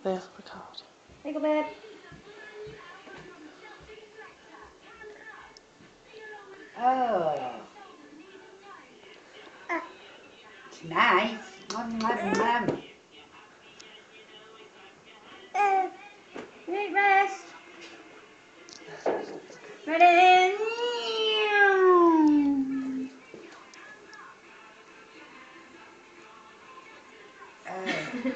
There's the card. Hey, go babe. Oh. It's nice. Need rest. Ready? Oh.